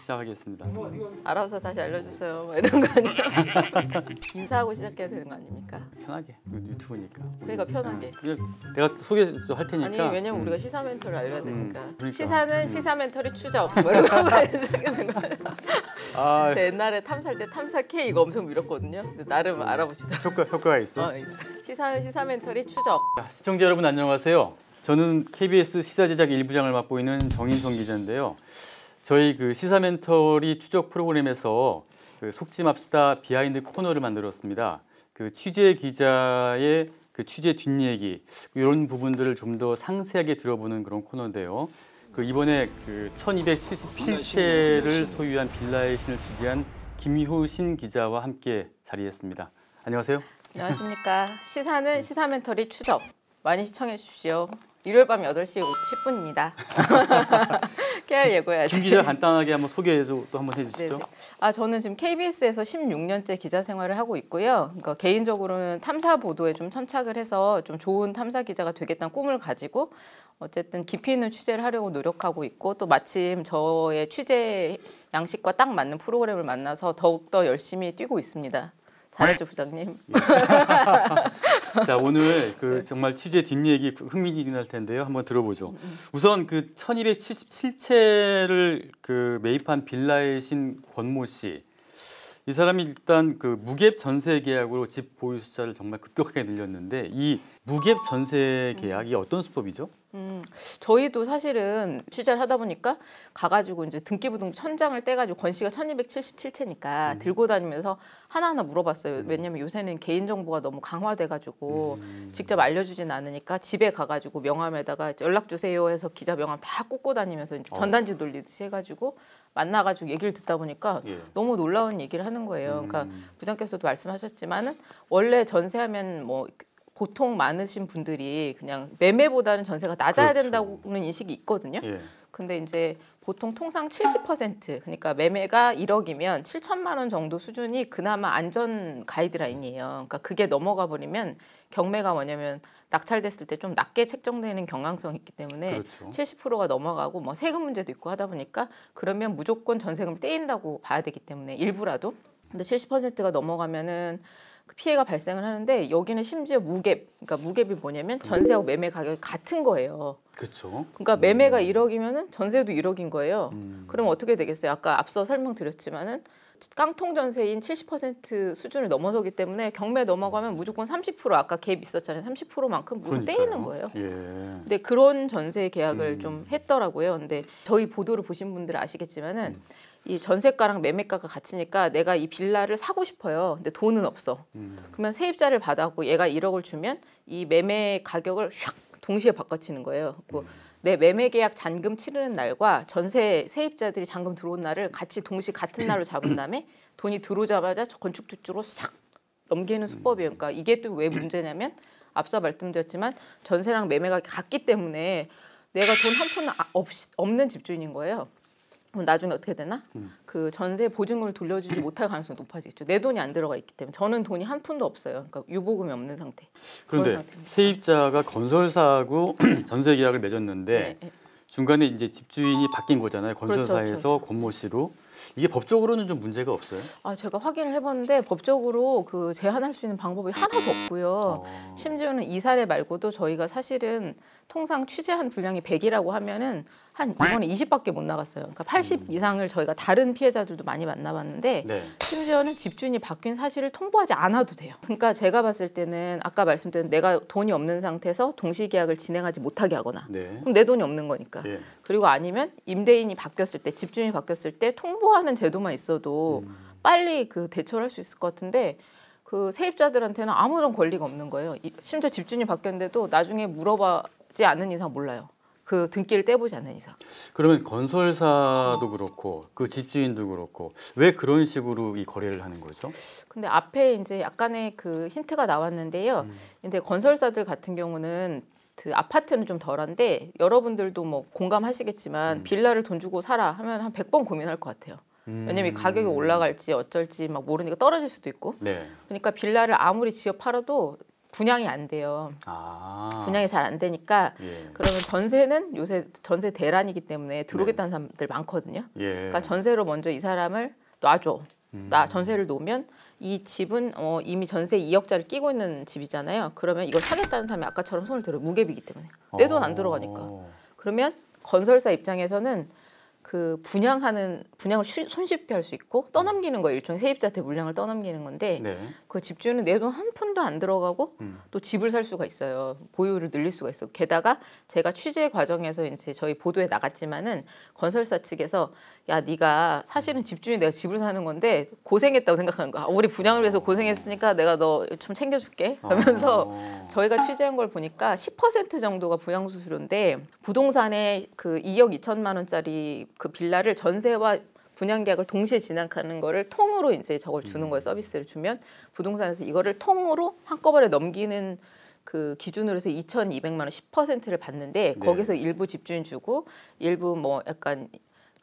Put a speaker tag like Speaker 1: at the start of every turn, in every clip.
Speaker 1: 시작하겠습니다.
Speaker 2: 알아서 다시 알려주세요. 뭐 이런 거 아니야? 인사하고 시작해야 되는 거 아닙니까?
Speaker 1: 편하게 유튜브니까.
Speaker 2: 그러니까 편하게.
Speaker 1: 그냥 내가 소개 좀 할 테니까.
Speaker 2: 아니 왜냐면 우리가 시사 멘토를 알려야 되니까.
Speaker 1: 그러니까.
Speaker 2: 시사는 시사 멘토리 추적. 뭐 이런 거 시작하는 거 아니야?
Speaker 1: 아,
Speaker 2: 제 옛날에 탐사할 때 탐사 K 이거 엄청 밀었거든요. 근데 나름 알아보시더라고요.
Speaker 1: 효과가 있어.
Speaker 2: 있어. 시사는 시사 멘토리 추적.
Speaker 1: 자, 시청자 여러분 안녕하세요. 저는 KBS 시사 제작 1부장을 맡고 있는 정인성 기자인데요. 저희 그 시사 멘토리 추적 프로그램에서 그 속지 맙시다 비하인드 코너를 만들었습니다. 그 취재 기자의 그 취재 뒷얘기 이런 부분들을 좀 더 상세하게 들어보는 그런 코너인데요. 그 이번에 그 1277채를 소유한 빌라의 신을 취재한 김효신 기자와 함께 자리했습니다. 안녕하세요.
Speaker 2: 안녕하십니까. 시사는 시사 멘토리 추적. 많이 시청해 주십시오. 일요일 밤 8시 10분입니다. 깨알 예고해야지.
Speaker 1: 김 기자 간단하게 한번 소개도 또 한번 해주시죠.
Speaker 2: 네네. 저는 지금 KBS에서 16년째 기자 생활을 하고 있고요. 그러니까 개인적으로는 탐사 보도에 좀 천착을 해서 좀 좋은 탐사 기자가 되겠다는 꿈을 가지고 어쨌든 깊이 있는 취재를 하려고 노력하고 있고 또 마침 저의 취재 양식과 딱 맞는 프로그램을 만나서 더욱더 열심히 뛰고 있습니다. 잘했죠, 부장님.
Speaker 1: 자, 오늘 그 정말 취재 뒷얘기 흥미진진할 텐데요. 한번 들어보죠. 우선 그 1277채를 그 매입한 빌라의 신 권모 씨. 이 사람이 일단 그 무갭 전세 계약으로 집 보유 숫자를 정말 급격하게 늘렸는데 이 무갭 전세 계약이 어떤 수법이죠?
Speaker 2: 저희도 사실은 취재를 하다 보니까 가가지고 이제 등기부등 천장을 떼가지고 권씨가 1277채니까 들고 다니면서 하나하나 물어봤어요. 왜냐면 요새는 개인정보가 너무 강화돼가지고 직접 알려주진 않으니까 집에 가가지고 명함에다가 연락 주세요 해서 기자 명함 다 꽂고 다니면서 이제 전단지 돌리듯이 해가지고 만나가지고 얘기를 듣다 보니까 너무 놀라운 얘기를 하는 거예요. 그러니까 부장께서도 말씀하셨지만은 원래 전세하면 뭐 보통 많으신 분들이 그냥 매매보다는 전세가 낮아야 된다는 인식이 있거든요. 근데 이제 보통 통상 70% 그러니까 매매가 1억이면 7천만 원 정도 수준이 그나마 안전 가이드라인이에요. 그러니까 그게 넘어가 버리면 경매가 뭐냐면 낙찰됐을 때 좀 낮게 책정되는 경향성이 있기 때문에 70%가 넘어가고 뭐 세금 문제도 있고 하다 보니까 그러면 무조건 전세금을 떼인다고 봐야 되기 때문에 일부라도. 근데 70%가 넘어가면은 그 피해가 발생을 하는데 여기는 심지어 무갭, 그러니까 무갭이 뭐냐면 전세하고 매매 가격이 같은 거예요.
Speaker 1: 그렇죠.
Speaker 2: 그러니까 매매가 1억이면은 전세도 1억인 거예요. 그럼 어떻게 되겠어요? 아까 앞서 설명드렸지만은 깡통 전세인 70% 수준을 넘어서기 때문에 경매 넘어가면 무조건 30% 아까 갭 있었잖아요. 30%만큼 무조건 떼이는 거예요. 근데 그런 전세 계약을 좀 했더라고요. 근데 저희 보도를 보신 분들은 아시겠지만은 이 전세가랑 매매가가 같으니까 내가 이 빌라를 사고 싶어요. 근데 돈은 없어. 그러면 세입자를 받아갖고 얘가 1억을 주면 이 매매 가격을 샥 동시에 바꿔치는 거예요. 내 매매 계약 잔금 치르는 날과 전세 세입자들이 잔금 들어온 날을 같이 동시 같은 날로 잡은 다음에 돈이 들어오자마자 건축주주로 싹 넘기는 수법이에요. 그러니까 이게 또 왜 문제냐면 앞서 말씀드렸지만 전세랑 매매가 같기 때문에 내가 돈 한 푼 없는 집주인인 거예요. 그럼 나중에 어떻게 되나? 그 전세 보증금을 돌려주지 못할 가능성이 높아지겠죠. 내 돈이 안 들어가 있기 때문에 저는 돈이 한 푼도 없어요. 그러니까 유보금이 없는 상태.
Speaker 1: 그런데 세입자가 건설사하고 전세 계약을 맺었는데 중간에 이제 집주인이 바뀐 거잖아요. 건설사에서 권모 씨로. 이게 법적으로는 좀 문제가 없어요?
Speaker 2: 제가 확인을 해봤는데 법적으로 그 제한할 수 있는 방법이 하나도 없고요. 심지어는 이 사례 말고도 저희가 사실은 통상 취재한 분량이 100이라고 하면은 한 이번에 20밖에 못 나갔어요. 그러니까 80 이상을 저희가 다른 피해자들도 많이 만나봤는데 심지어는 집주인이 바뀐 사실을 통보하지 않아도 돼요. 그러니까 제가 봤을 때는 아까 말씀드린 내가 돈이 없는 상태에서 동시계약을 진행하지 못하게 하거나 그럼 내 돈이 없는 거니까. 그리고 아니면 임대인이 바뀌었을 때 집주인이 바뀌었을 때 통보하는 제도만 있어도 빨리 그 대처를 할 수 있을 것 같은데 그 세입자들한테는 아무런 권리가 없는 거예요. 심지어 집주인이 바뀌었는데도 나중에 물어보지 않은 이상 몰라요. 그 등기를 떼보지 않는 이상.
Speaker 1: 그러면 건설사도 그렇고 그 집주인도 그렇고 왜 그런 식으로 이 거래를 하는 거죠?
Speaker 2: 근데 앞에 이제 약간의 그 힌트가 나왔는데요. 근데 건설사들 같은 경우는 그 아파트는 좀 덜한데 여러분들도 뭐 공감하시겠지만 빌라를 돈 주고 사라 하면 한 100번 고민할 것 같아요. 왜냐면 가격이 올라갈지 어쩔지 막 모르니까 떨어질 수도 있고. 그러니까 빌라를 아무리 지어 팔아도 분양이 안 돼요.
Speaker 1: 아.
Speaker 2: 분양이 잘 안 되니까
Speaker 1: 예.
Speaker 2: 그러면 전세는 요새 전세 대란이기 때문에 들어오겠다는 사람들 많거든요.
Speaker 1: 예.
Speaker 2: 그러니까 전세로 먼저 이 사람을 놔줘. 나 전세를 놓으면 이 집은 이미 전세 2억짜리 끼고 있는 집이잖아요. 그러면 이걸 사겠다는 사람이 아까처럼 손을 들어요. 무계비기 때문에. 내 돈 안 들어가니까. 그러면 건설사 입장에서는 그 분양을 손쉽게 할 수 있고 떠넘기는 거 일종의 세입자한테 물량을 떠넘기는 건데
Speaker 1: 네.
Speaker 2: 그 집주인은 내 돈 한 푼도 안 들어가고 또 집을 살 수가 있어요. 보유를 늘릴 수가 있어. 게다가 제가 취재 과정에서 이제 저희 보도에 나갔지만은 건설사 측에서 야 네가 사실은 집주인 내가 집을 사는 건데 고생했다고 생각하는 거야. 우리 분양을 위해서 고생했으니까 내가 너 좀 챙겨줄게 하면서 저희가 취재한 걸 보니까 10% 정도가 분양 수수료인데 부동산에 그 2억 2천만 원짜리 그 빌라를 전세와 분양 계약을 동시에 진행하는 거를 통으로 이제 저걸 주는 거예요. 서비스를 주면 부동산에서 이거를 통으로 한꺼번에 넘기는 그 기준으로 해서 2,200만 원 10%를 받는데
Speaker 1: 네.
Speaker 2: 거기서 일부 집주인 주고 일부 뭐 약간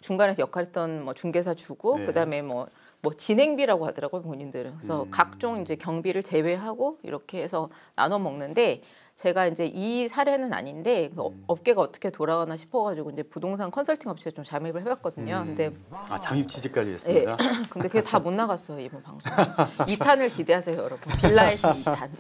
Speaker 2: 중간에서 역할했던 뭐 중개사 주고
Speaker 1: 네.
Speaker 2: 그다음에 뭐 진행비라고 하더라고요 본인들은. 그래서 각종 이제 경비를 제외하고 이렇게 해서 나눠 먹는데 제가 이제 이 사례는 아닌데 그 업계가 어떻게 돌아가나 싶어가지고 이제 부동산 컨설팅 업체에 좀 잠입을 해봤거든요. 근데
Speaker 1: 잠입 취직까지 했습니다.
Speaker 2: 근데 그게 다 못 나갔어요 이번 방송. 2탄을 기대하세요 여러분. 빌라의 시 2탄.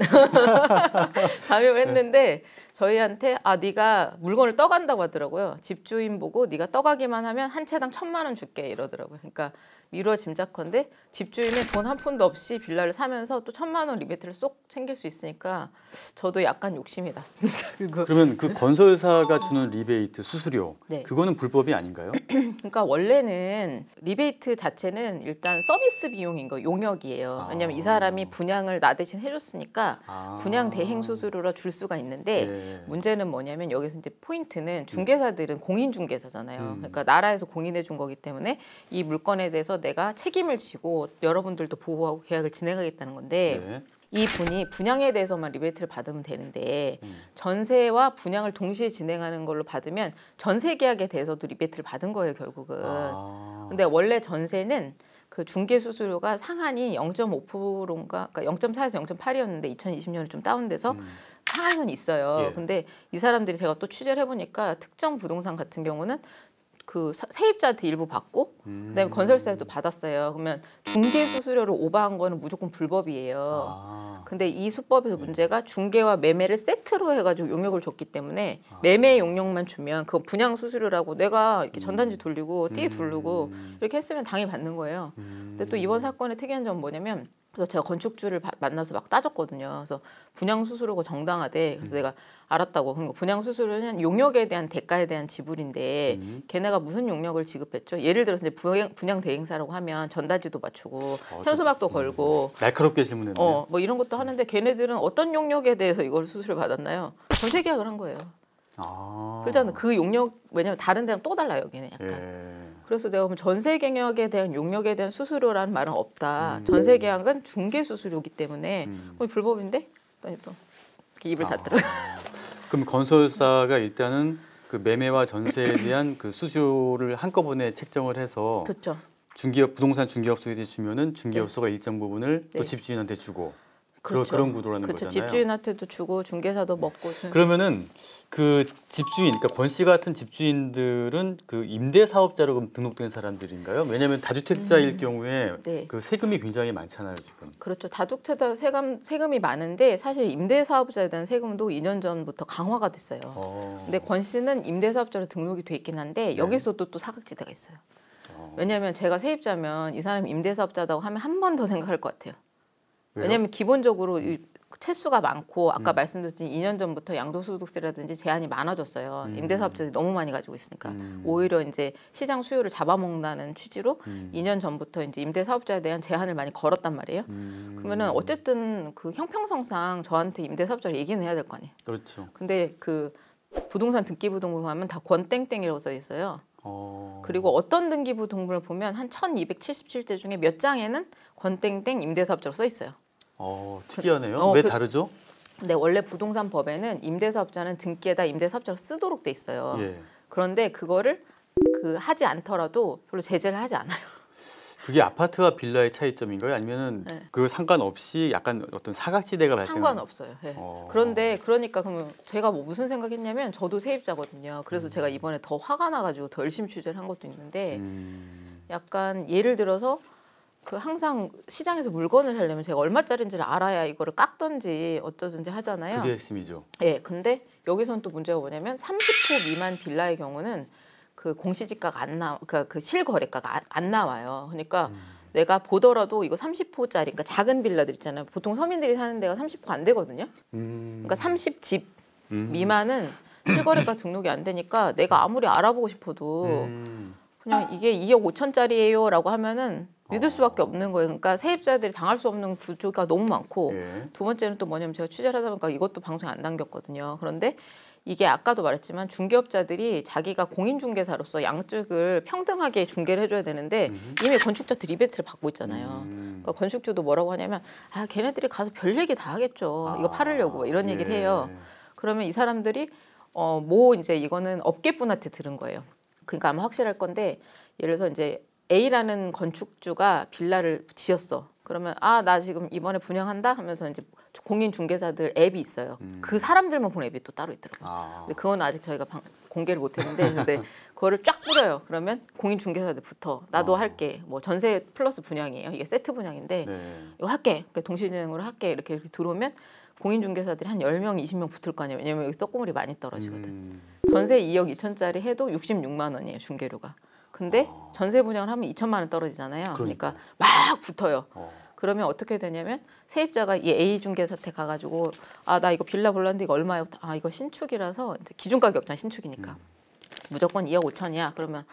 Speaker 2: 잠입을 했는데 저희한테 네가 물건을 떠간다고 하더라고요. 집주인 보고 네가 떠가기만 하면 한 채당 1,000만 원 줄게 이러더라고요. 그러니까 미뤄 짐작컨대 집주인은 돈 한 푼도 없이 빌라를 사면서 또 1,000만 원 리베이트를 쏙 챙길 수 있으니까 저도 약간 욕심이 났습니다. 그리고
Speaker 1: 그러면 그 건설사가 주는 리베이트 수수료
Speaker 2: 네.
Speaker 1: 그거는 불법이 아닌가요?
Speaker 2: 그러니까 원래는 리베이트 자체는 일단 서비스 비용인 거 용역이에요. 왜냐하면 이 사람이 분양을 나 대신 해줬으니까 분양 대행 수수료로 줄 수가 있는데
Speaker 1: 네.
Speaker 2: 문제는 뭐냐면 여기서 이제 포인트는 중개사들은 공인중개사잖아요. 그러니까 나라에서 공인해 준 거기 때문에 이 물건에 대해서 내가 책임을 지고 여러분들도 보호하고 계약을 진행하겠다는 건데
Speaker 1: 네.
Speaker 2: 이 분이 분양에 대해서만 리베이트를 받으면 되는데 전세와 분양을 동시에 진행하는 걸로 받으면 전세 계약에 대해서도 리베이트를 받은 거예요 결국은. 근데 원래 전세는 그 중개 수수료가 상한이 0.5%인가 그러니까 0.4에서 0.8이었는데 2020년에 좀 다운돼서 상한선 있어요.
Speaker 1: 예.
Speaker 2: 근데 이 사람들이 제가 또 취재를 해보니까 특정 부동산 같은 경우는 그 세입자한테 일부 받고 그다음에 건설사에도 받았어요. 그러면 중개 수수료를 오버한 거는 무조건 불법이에요. 근데 이 수법에서 문제가 중개와 매매를 세트로 해가지고 용역을 줬기 때문에 매매 용역만 주면 그거 분양 수수료라고 내가 이렇게 전단지 돌리고 띠에 두르고 이렇게 했으면 당연히 받는 거예요. 근데 또 이번 사건의 특이한 점은 뭐냐면 그래서 제가 건축주를 만나서 막 따졌거든요. 그래서 분양 수수료가 정당하대. 그래서 내가 알았다고. 그러니까 분양 수수료는 용역에 대한 대가에 대한 지불인데 걔네가 무슨 용역을 지급했죠? 예를 들어서 이제 분양 대행사라고 하면 전단지도 맞추고 현수막도 걸고
Speaker 1: 날카롭게 질문했네요.
Speaker 2: 뭐 이런 것도 하는데 걔네들은 어떤 용역에 대해서 이걸 수수료 받았나요? 전세 계약을 한 거예요. 그렇잖아요. 그 용역 왜냐면 다른 데랑 또 달라요. 걔네 약간.
Speaker 1: 예.
Speaker 2: 그래서 내가 보면 전세 계약에 대한 용역에 대한 수수료라는 말은 없다. 전세 계약은 중개 수수료이기 때문에 불법인데 또 이렇게 입을 닫더라고요.
Speaker 1: 그럼 건설사가 일단은 그 매매와 전세에 대한 그 수수료를 한꺼번에 책정을 해서
Speaker 2: 그렇죠.
Speaker 1: 중개업 부동산 중개업소에 주면은 중개업소가 일정 부분을 또
Speaker 2: 네.
Speaker 1: 집주인한테 주고
Speaker 2: 그렇죠.
Speaker 1: 그런 구도라는
Speaker 2: 그렇죠.
Speaker 1: 거잖아요.
Speaker 2: 집주인한테도 주고 중개사도 먹고.
Speaker 1: 그러면은 그 집주인, 그러니까 권 씨 같은 집주인들은 그 임대 사업자로 그럼 등록된 사람들인가요? 왜냐하면 다주택자일 경우에
Speaker 2: 네.
Speaker 1: 그 세금이 굉장히 많잖아요 지금.
Speaker 2: 그렇죠. 다주택자 세금이 많은데 사실 임대 사업자에 대한 세금도 2년 전부터 강화가 됐어요. 근데 권 씨는 임대 사업자로 등록이 돼 있긴 한데 여기서도 또 사각지대가 있어요. 왜냐하면 제가 세입자면 이 사람이 임대 사업자다고 하면 한 번 더 생각할 것 같아요.
Speaker 1: 왜요?
Speaker 2: 왜냐하면 기본적으로 채수가 많고 아까 말씀드린 2년 전부터 양도소득세라든지 제한이 많아졌어요. 임대사업자들이 너무 많이 가지고 있으니까 오히려 이제 시장 수요를 잡아먹는다는 취지로 2년 전부터 이제 임대사업자에 대한 제한을 많이 걸었단 말이에요. 그러면은 어쨌든 그 형평성상 저한테 임대사업자를 얘기는 해야 될 거 아니에요.
Speaker 1: 그렇죠.
Speaker 2: 근데 그 부동산 등기부등본 하면 다 권땡땡이라고 써 있어요. 그리고 어떤 등기부등본을 보면 한 1277대 중에 몇 장에는 권땡땡 임대사업자로 써 있어요.
Speaker 1: 특이하네요. 왜 다르죠?
Speaker 2: 근데 원래 부동산 법에는 임대사업자는 등기에다 임대사업자로 쓰도록 돼 있어요.
Speaker 1: 예.
Speaker 2: 그런데 그거를 하지 않더라도 별로 제재를 하지 않아요.
Speaker 1: 그게 아파트와 빌라의 차이점인가요? 아니면은
Speaker 2: 네.
Speaker 1: 그 상관없이 약간 어떤 사각지대가 발생하는?
Speaker 2: 상관없어요. 네. 그런데 그러니까 그러면 제가 뭐 무슨 생각했냐면 저도 세입자거든요. 그래서 제가 이번에 더 화가 나가지고 더 열심히 취재를 한 것도 있는데 약간 예를 들어서 그 항상 시장에서 물건을 사려면 제가 얼마짜리인지를 알아야 이거를 깎던지 어쩌든지 하잖아요.
Speaker 1: 그게 핵심이죠.
Speaker 2: 예, 근데 여기서는 또 문제가 뭐냐면 30호 미만 빌라의 경우는 그 공시지가가 안 나, 그러니까 그 실거래가가 안 나와요. 그러니까 내가 보더라도 이거 30호짜리, 그러니까 작은 빌라들 있잖아요. 보통 서민들이 사는 데가 30호 안 되거든요. 그러니까 30집 미만은 실거래가 등록이 안 되니까 내가 아무리 알아보고 싶어도 그냥 이게 2억 5천짜리예요라고 하면은 믿을 수밖에 없는 거예요. 그러니까 세입자들이 당할 수 없는 구조가 너무 많고
Speaker 1: 예.
Speaker 2: 두 번째는 또 뭐냐면 제가 취재를 하다 보니까 이것도 방송에 안 담겼거든요. 그런데 이게 아까도 말했지만 중개업자들이 자기가 공인중개사로서 양쪽을 평등하게 중개를 해줘야 되는데 이미 건축자들 리베이트를 받고 있잖아요. 그러니까 건축주도 뭐라고 하냐면 아 걔네들이 가서 별 얘기 다 하겠죠. 이거 팔으려고 뭐 이런 얘기를 해요. 그러면 이 사람들이 뭐 이제 이거는 업계분한테 들은 거예요. 그러니까 아마 확실할 건데 예를 들어서 이제 A라는 건축주가 빌라를 지었어. 그러면 아 나 지금 이번에 분양한다 하면서 이제 공인 중개사들 앱이 있어요. 그 사람들만 보는 앱이 또 따로 있더라고요. 근데 그건 아직 저희가 공개를 못했는데 근데 그거를 쫙 뿌려요. 그러면 공인 중개사들부터 나도 할게. 뭐 전세 플러스 분양이에요. 이게 세트 분양인데 이거 할게. 그러니까 동시진행으로 할게. 이렇게 들어오면 공인 중개사들이 한 10명, 20명 붙을 거 아니에요. 왜냐면 여기 떡고물이 많이 떨어지거든. 전세 2억 2천짜리 해도 66만 원이에요. 중개료가. 근데 전세 분양을 하면 2천만 원 떨어지잖아요. 그러니까 막 붙어요. 그러면 어떻게 되냐면 세입자가 이 A 중개사한테 가가지고 아 나 이거 빌라 볼랐는데 이거 얼마예요? 아 이거 신축이라서 기준가격이 없잖아 신축이니까 무조건 2억 5천이야. 그러면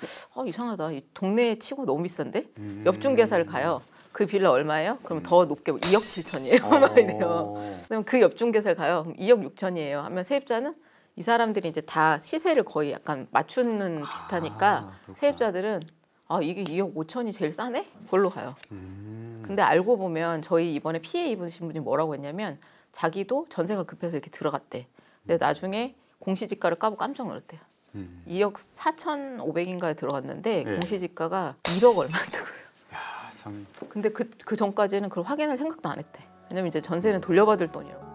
Speaker 2: 이상하다. 이 동네에 치고 너무 비싼데? 옆 중개사를 가요. 그 빌라 얼마예요? 그럼 더 높게 2억 7천이에요. 막 이래요. 그럼 그 옆 중개사를 가요. 그럼 2억 6천이에요. 하면 세입자는 이 사람들이 이제 다 시세를 거의 약간 맞추는 비슷하니까 세입자들은 아 이게 2억 5천이 제일 싸네? 그걸로 가요. 근데 알고 보면 저희 이번에 피해 입으신 분이 뭐라고 했냐면 자기도 전세가 급해서 이렇게 들어갔대. 근데 나중에 공시지가를 까보고 깜짝 놀랐대요. 2억 4,500인가에 들어갔는데 공시지가가 1억 얼마였던 거예요.
Speaker 1: 야, 참.
Speaker 2: 근데 그 전까지는 그걸 확인할 생각도 안 했대. 왜냐면 이제 전세는 돌려받을 돈이라고.